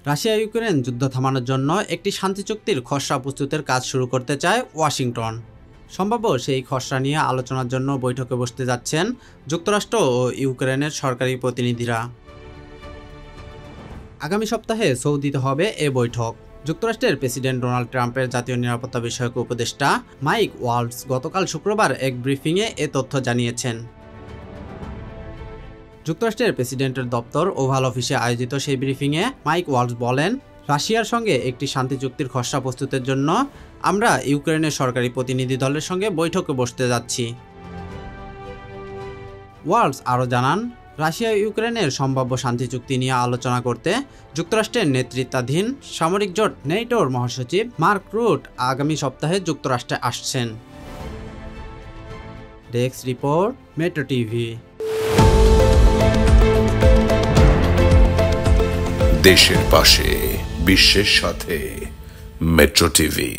Russia Ukraine যুদ্ধ থামানোর জন্য একটি শান্তি চুক্তির খসড়া প্রস্তুতের কাজ শুরু করতে চায় ওয়াশিংটন। সম্ভাব্য সেই খসড়া নিয়ে আলোচনার জন্য বৈঠকে বসতে যাচ্ছেন যুক্তরাষ্ট্র ও ইউক্রেনের সরকারি প্রতিনিধিরা। আগামী সপ্তাহে সৌদিতে হবে এ বৈঠক। যুক্তরাষ্ট্রের প্রেসিডেন্ট ডোনাল্ড ট্রাম্পের জাতীয় নিরাপত্তা বিষয়ক উপদেষ্টা মাইক ওয়ালটজ গতকাল শুক্রবার এক ব্রিফিংয়ে এ তথ্য জানিয়েছেন। যুক্তরাষ্ট্রের প্রেসিডেন্টের দপ্তর ওভাল অফিসে আয়োজিত সেই ব্রিফিংয়ে মাইক ওয়ালটজ বলেন, রাশিয়ার সঙ্গে একটি শান্তি চুক্তির খসড়া প্রস্তুতের জন্য আমরা ইউক্রেনের সরকারি প্রতিনিধি দলের সঙ্গে বৈঠকে বসতে যাচ্ছি। ওয়ালটজ আরও জানান, রাশিয়া ইউক্রেনের সম্ভাব্য শান্তি চুক্তি নিয়ে আলোচনা করতে যুক্তরাষ্ট্রের নেতৃত্বাধীন সামরিক জোট নেটোর মহাসচিব মার্ক রুট আগামী সপ্তাহে যুক্তরাষ্ট্রে আসছেন। Desk report, metro TV. দেশের পাশে, বিশ্বের সাথে, মেট্রো টিভি।